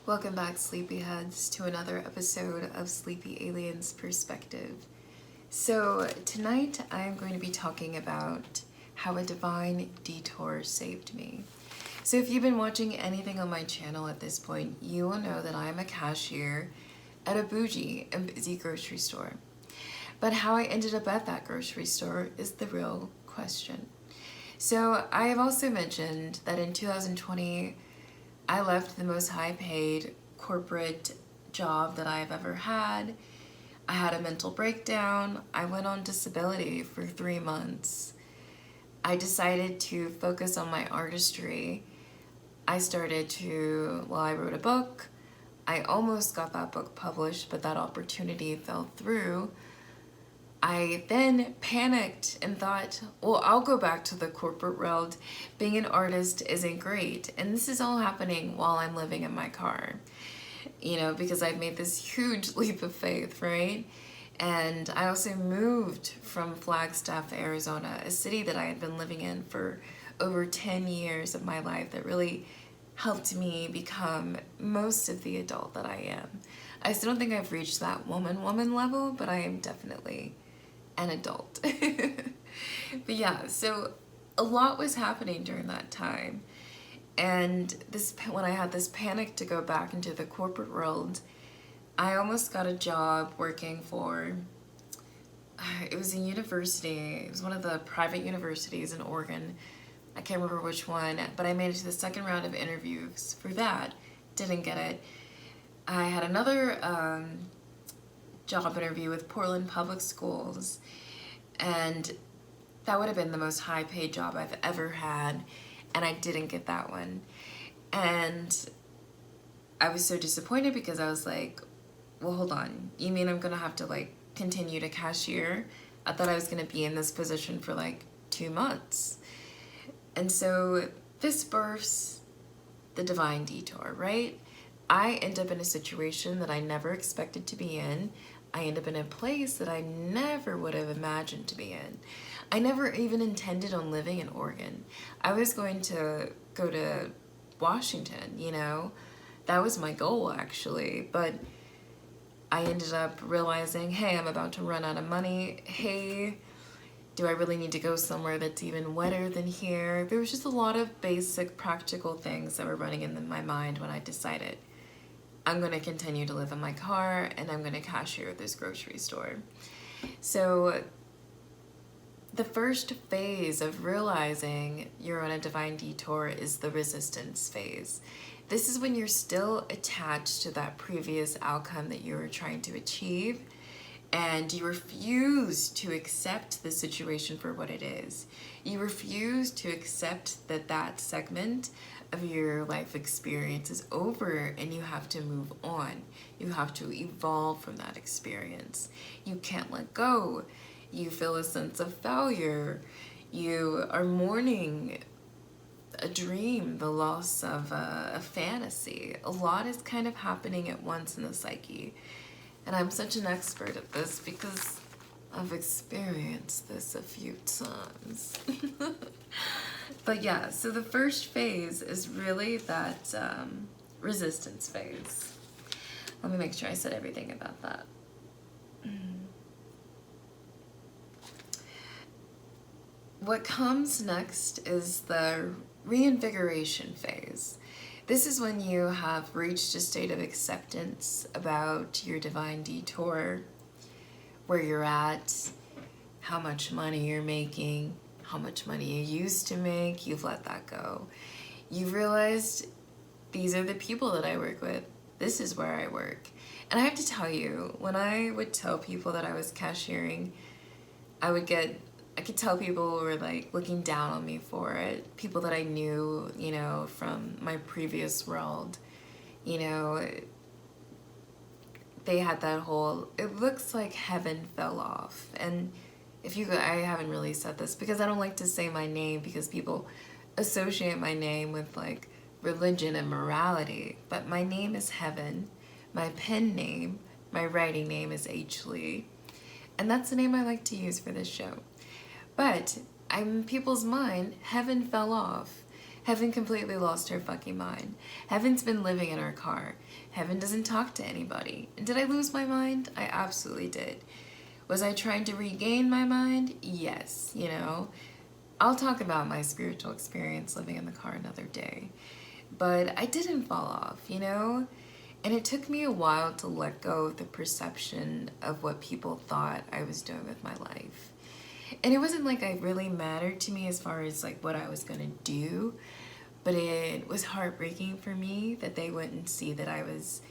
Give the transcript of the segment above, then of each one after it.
Welcome back, Sleepyheads, to another episode of Sleepy Alien's Perspective. So, tonight I'm going to be talking about how a divine detour saved me. So, if you've been watching anything on my channel at this point, you will know that I am a cashier at a bougie and busy grocery store. But how I ended up at that grocery store is the real question. So, I have also mentioned that in 2020, I left the most high-paid corporate job that I've ever had. I had a mental breakdown. I went on disability for 3 months. I decided to focus on my artistry. I wrote a book. I almost got that book published, but that opportunity fell through. I then panicked and thought, well, I'll go back to the corporate world. Being an artist isn't great. And this is all happening while I'm living in my car, because I've made this huge leap of faith, right? And I also moved from Flagstaff, Arizona, a city that I had been living in for over 10 years of my life that really helped me become most of the adult that I am. I still don't think I've reached that woman level, but I am definitely an adult. But yeah, so a lot was happening during that time. And when I had this panic to go back into the corporate world, I almost got a job working for, it was a university. It was one of the private universities in Oregon. I can't remember which one, but I made it to the second round of interviews for that. Didn't get it. I had another job interview with Portland Public Schools, and that would have been the most high-paid job I've ever had, and I didn't get that one. And I was so disappointed because I was like, well, hold on. You mean I'm gonna have to continue to cashier? I thought I was gonna be in this position for 2 months. And so this births the divine detour, right? I end up in a situation that I never expected to be in. I end up in a place that I never would have imagined to be in. I never even intended on living in Oregon. I was going to go to Washington, That was my goal, actually. But I ended up realizing, hey, I'm about to run out of money. Hey, do I really need to go somewhere that's even wetter than here? There was just a lot of basic practical things that were running in my mind when I decided I'm going to continue to live in my car and I'm going to cashier at this grocery store. So the first phase of realizing you're on a divine detour is the resistance phase. This is when you're still attached to that previous outcome that you were trying to achieve, and you refuse to accept the situation for what it is. You refuse to accept that segment of your life experience is over and you have to move on. You have to evolve from that experience. You can't let go. You feel a sense of failure. You are mourning a dream, the loss of a fantasy. A lot is kind of happening at once in the psyche. And I'm such an expert at this because I've experienced this a few times. But yeah, so the first phase is really that resistance phase. Let me make sure I said everything about that. What comes next is the reinvigoration phase. This is when you have reached a state of acceptance about your divine detour, where you're at, how much money you're making, how much money you used to make. You've let that go. You've realized these are the people that I work with. This is where I work. And I have to tell you, when I would tell people that I was cashiering, I could tell people were looking down on me for it. People that I knew, from my previous world, they had that whole, it looks like heaven fell off. And I haven't really said this because I don't like to say my name because people associate my name with religion and morality. But my name is Heaven. My pen name, my writing name is H. Leigh. And that's the name I like to use for this show. But in people's mind, heaven fell off. Heaven completely lost her fucking mind. Heaven's been living in her car. Heaven doesn't talk to anybody. And did I lose my mind? I absolutely did. Was I trying to regain my mind? Yes, you know. I'll talk about my spiritual experience living in the car another day. But I didn't fall off, you know? And it took me a while to let go of the perception of what people thought I was doing with my life. And it wasn't like it really mattered to me as far as like what I was gonna do, but it was heartbreaking for me that they wouldn't see that I was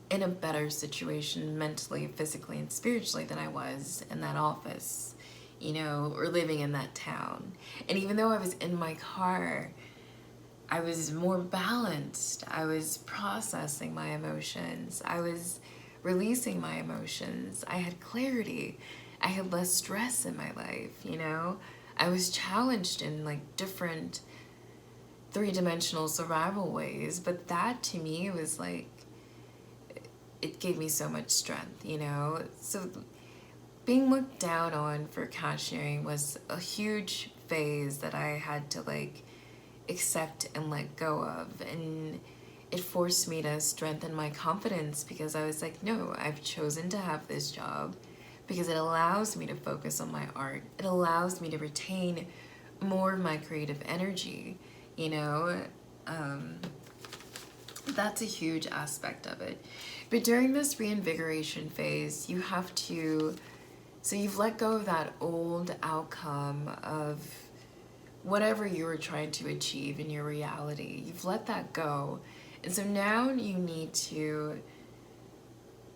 in a better situation mentally, physically, and spiritually than I was in that office, you know, or living in that town. And even though I was in my car, I was more balanced. I was processing my emotions. I was releasing my emotions. I had clarity. I had less stress in my life, you know? I was challenged in like different three-dimensional survival ways, but that to me was like, it gave me so much strength, you know? So being looked down on for cashiering was a huge phase that I had to like accept and let go of, and it forced me to strengthen my confidence because I was like, no, I've chosen to have this job because it allows me to focus on my art. It allows me to retain more of my creative energy, you know? That's a huge aspect of it. But during this reinvigoration phase, you have to, so you've let go of that old outcome of whatever you were trying to achieve in your reality. You've let that go. And so now you need to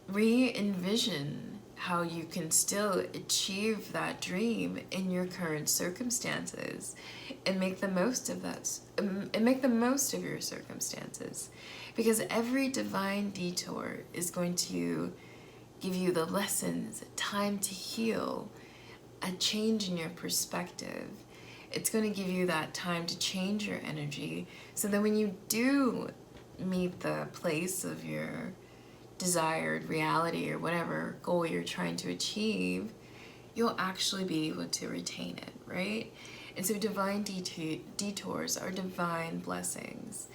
re-envision how you can still achieve that dream in your current circumstances and make the most of that, and make the most of your circumstances. Because every divine detour is going to give you the lessons, time to heal, a change in your perspective. It's going to give you that time to change your energy so that when you do meet the place of your desired reality or whatever goal you're trying to achieve, you'll actually be able to retain it, right? And so divine detours are divine blessings.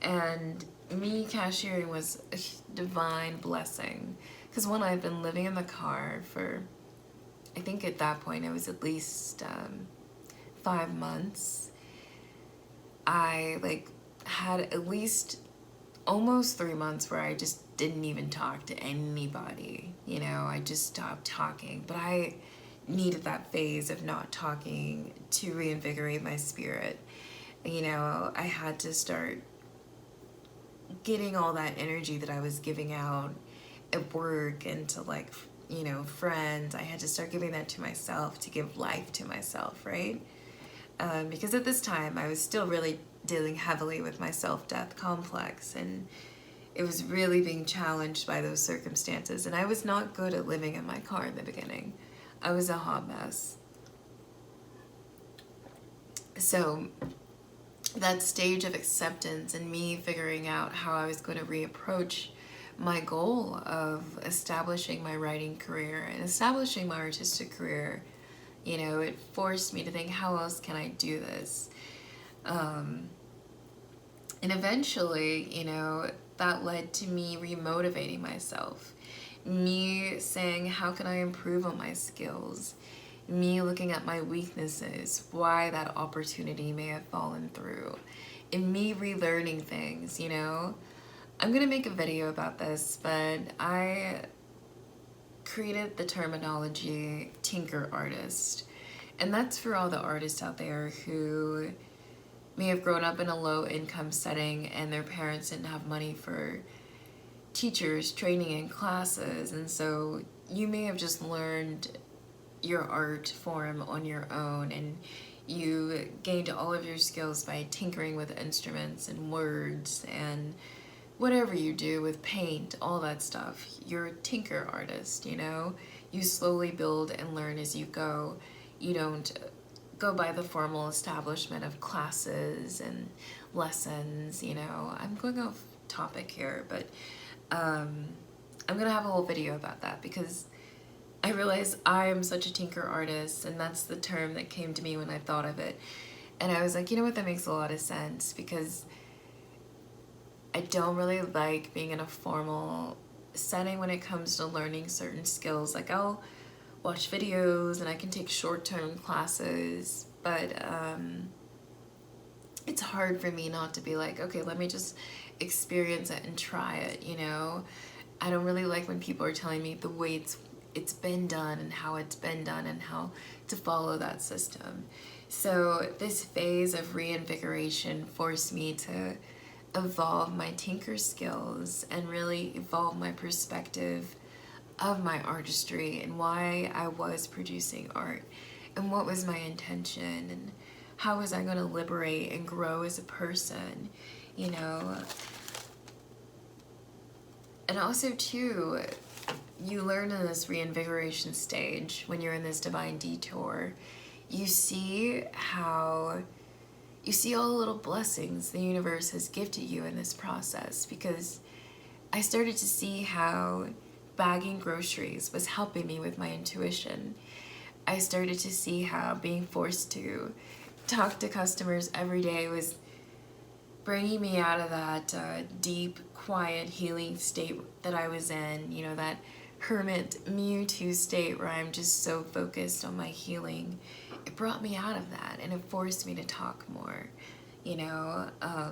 And me cashiering was a divine blessing. Because one, I've been living in the car for, I think at that point it was at least 5 months. I like had at least almost 3 months where I just didn't even talk to anybody, you know, I just stopped talking. But I needed that phase of not talking to reinvigorate my spirit. You know, I had to start getting all that energy that I was giving out at work and to like, you know, friends. I had to start giving that to myself, to give life to myself, right? Because at this time I was still really dealing heavily with my self-death complex, and it was really being challenged by those circumstances. And I was not good at living in my car in the beginning. I was a hot mess. So that stage of acceptance and me figuring out how I was going to reapproach my goal of establishing my writing career and establishing my artistic career, you know, it forced me to think, how else can I do this? And eventually, you know, that led to me remotivating myself. Me saying, how can I improve on my skills? Me looking at my weaknesses, why that opportunity may have fallen through. And me relearning things, you know. I'm gonna make a video about this, but I created the terminology tinker artist. And that's for all the artists out there who may have grown up in a low income setting and their parents didn't have money for teachers, training, and classes. And so you may have just learned your art form on your own, and you gained all of your skills by tinkering with instruments and words and whatever you do with paint, all that stuff. You're a tinker artist, you know? You slowly build and learn as you go. You don't go by the formal establishment of classes and lessons, you know? I'm going off topic here, but I'm gonna have a whole video about that because I realize I am such a tinker artist, and that's the term that came to me when I thought of it. And I was like, you know what, that makes a lot of sense, because I don't really like being in a formal setting when it comes to learning certain skills. Like, I'll watch videos and I can take short-term classes, but it's hard for me not to be like, okay, let me just experience it and try it, you know? I don't really like when people are telling me the way it's been done and how it's been done and how to follow that system. So this phase of reinvigoration forced me to evolve my tinker skills and really evolve my perspective of my artistry and why I was producing art and what was my intention and how was I going to liberate and grow as a person, you know. And also too, you learn in this reinvigoration stage, when you're in this divine detour, you see all the little blessings the universe has gifted you in this process, because I started to see how bagging groceries was helping me with my intuition. I started to see how being forced to talk to customers every day was bringing me out of that deep, quiet, healing state that I was in, you know, that hermit Mewtwo state where I'm just so focused on my healing. It brought me out of that, and it forced me to talk more, you know. I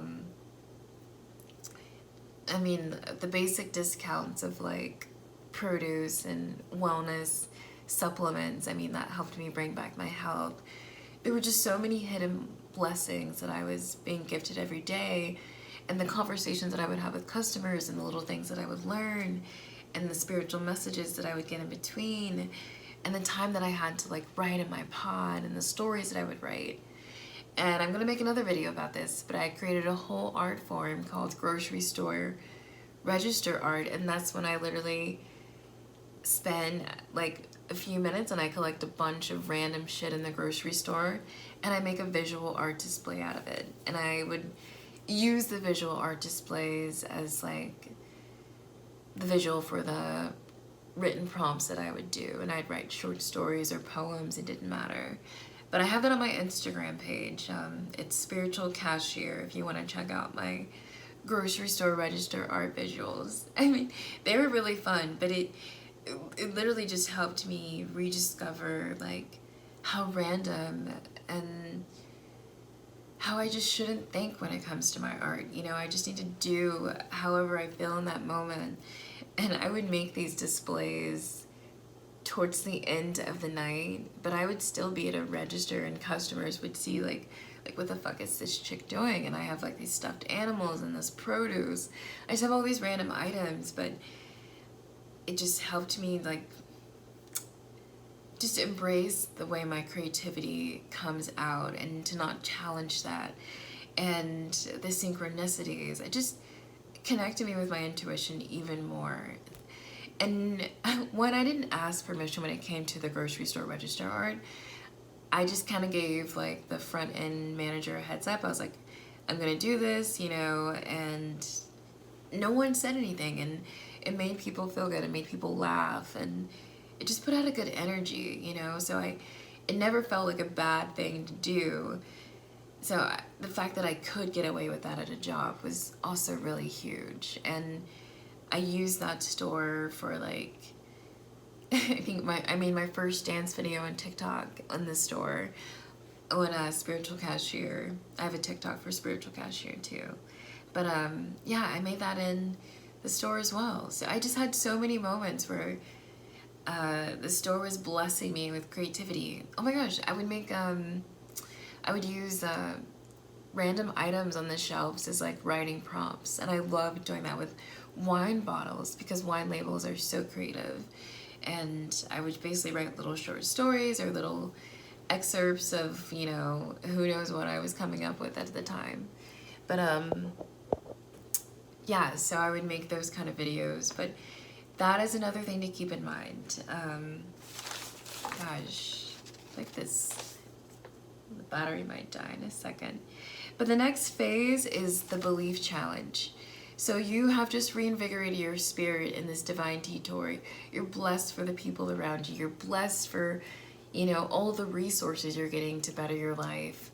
mean, the basic discounts of like produce and wellness supplements, I mean, that helped me bring back my health. There were just so many hidden blessings that I was being gifted every day, and the conversations that I would have with customers and the little things that I would learn and the spiritual messages that I would get in between, and the time that I had to like write in my pod and the stories that I would write. And I'm gonna make another video about this, but I created a whole art form called grocery store register art, and that's when I literally spend like a few minutes and I collect a bunch of random shit in the grocery store and I make a visual art display out of it. And I would use the visual art displays as like the visual for the written prompts that I would do, and I'd write short stories or poems, it didn't matter. But I have that on my Instagram page. It's Spiritual Cashier if you want to check out my grocery store register art visuals. I mean, they were really fun, but it literally just helped me rediscover like how random and how I just shouldn't think when it comes to my art. You know, I just need to do however I feel in that moment. And I would make these displays towards the end of the night, but I would still be at a register and customers would see like what the fuck is this chick doing? And I have like these stuffed animals and this produce. I just have all these random items, but it just helped me like just embrace the way my creativity comes out and to not challenge that. And the synchronicities, it just connected me with my intuition even more. And when I didn't ask permission when it came to the grocery store register art, I just kind of gave like the front end manager a heads up. I was like, I'm gonna do this, you know, and no one said anything, and it made people feel good, it made people laugh, and it just put out a good energy, you know. So it never felt like a bad thing to do. So the fact that I could get away with that at a job was also really huge. And I used that store for like, I think I made my first dance video on TikTok on the store on a Spiritual Cashier. I have a TikTok for Spiritual Cashier too. But yeah, I made that in the store as well. So I just had so many moments where the store was blessing me with creativity. Oh my gosh, I would use random items on the shelves as like writing prompts, and I loved doing that with wine bottles because wine labels are so creative. And I would basically write little short stories or little excerpts of, you know, who knows what I was coming up with at the time. But yeah, so I would make those kind of videos. But that is another thing to keep in mind. Gosh, like this, the battery might die in a second. But the next phase is the belief challenge. So you have just reinvigorated your spirit in this divine detour. You're blessed for the people around you. You're blessed for, you know, all the resources you're getting to better your life.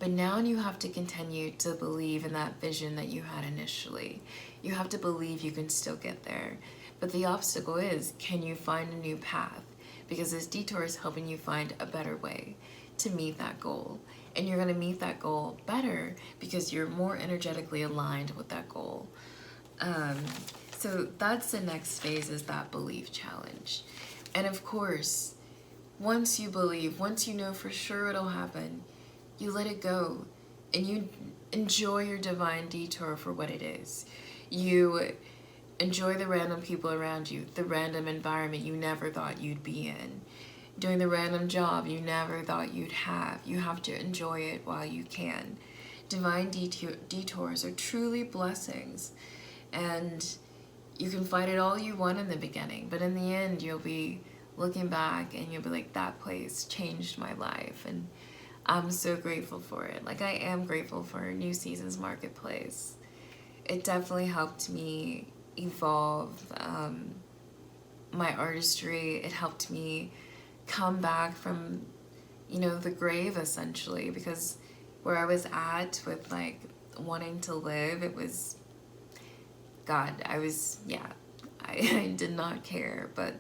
But now you have to continue to believe in that vision that you had initially. You have to believe you can still get there. But the obstacle is, can you find a new path? Because this detour is helping you find a better way to meet that goal. And you're going to meet that goal better because you're more energetically aligned with that goal. So that's the next phase, is that belief challenge. And of course, once you believe, once you know for sure it'll happen, you let it go and you enjoy your divine detour for what it is. You enjoy the random people around you, the random environment you never thought you'd be in, doing the random job you never thought you'd have. You have to enjoy it while you can. Divine detours are truly blessings, and you can fight it all you want in the beginning, but in the end you'll be looking back and you'll be like, that place changed my life, and I'm so grateful for it. Like, I am grateful for New Seasons Marketplace. It definitely helped me evolve my artistry. It helped me come back from, you know, the grave, essentially, because where I was at with like wanting to live, it was, God, I was, yeah, I did not care, but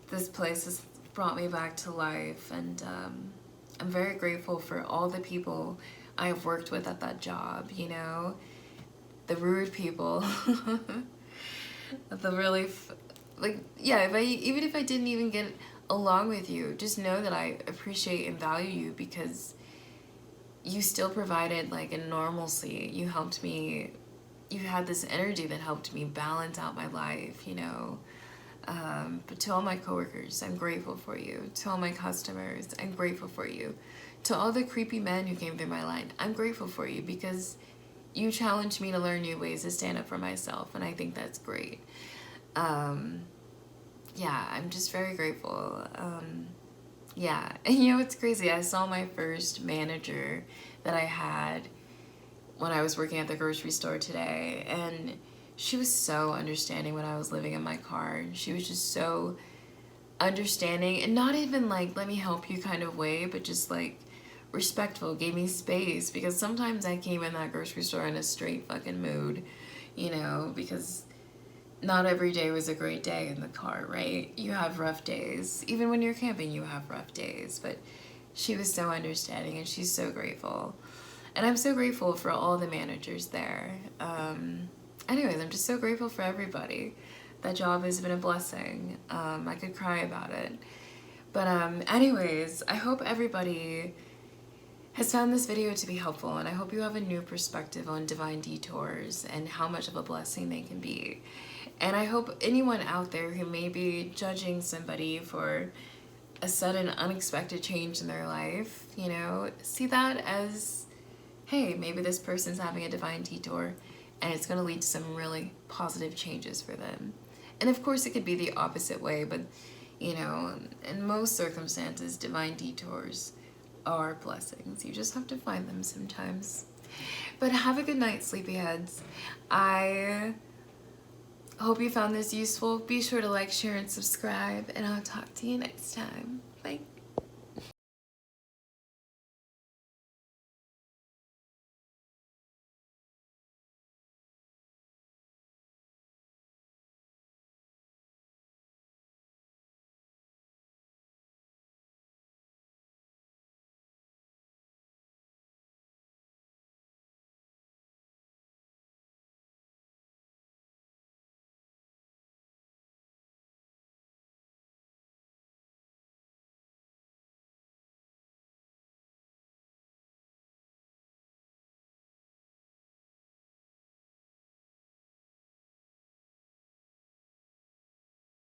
this place has brought me back to life, and I'm very grateful for all the people I have worked with at that job, you know, the rude people, the really, like, yeah, even if I didn't even get along with you, just know that I appreciate and value you, because you still provided like a normalcy. You helped me, you had this energy that helped me balance out my life, you know. But to all my coworkers, I'm grateful for you. To all my customers, I'm grateful for you. To all the creepy men who came through my line, I'm grateful for you, because you challenged me to learn new ways to stand up for myself, and I think that's great. Yeah, I'm just very grateful. Yeah, and you know, it's crazy. I saw my first manager that I had when I was working at the grocery store today, and she was so understanding when I was living in my car. She was just so understanding, and not even like, let me help you kind of way, but just like respectful, gave me space, because sometimes I came in that grocery store in a straight fucking mood, you know, because not every day was a great day in the car, right? You have rough days. Even when you're camping, you have rough days. But she was so understanding, and she's so grateful. And I'm so grateful for all the managers there. Anyways, I'm just so grateful for everybody. That job has been a blessing. I could cry about it. But anyways, I hope everybody has found this video to be helpful, and I hope you have a new perspective on divine detours and how much of a blessing they can be. And I hope anyone out there who may be judging somebody for a sudden unexpected change in their life, you know, see that as, hey, maybe this person's having a divine detour and it's going to lead to some really positive changes for them. And of course it could be the opposite way, but you know, in most circumstances, divine detours are blessings. You just have to find them sometimes. But have a good night, sleepyheads. I hope you found this useful. Be sure to like, share, and subscribe, and I'll talk to you next time. Bye.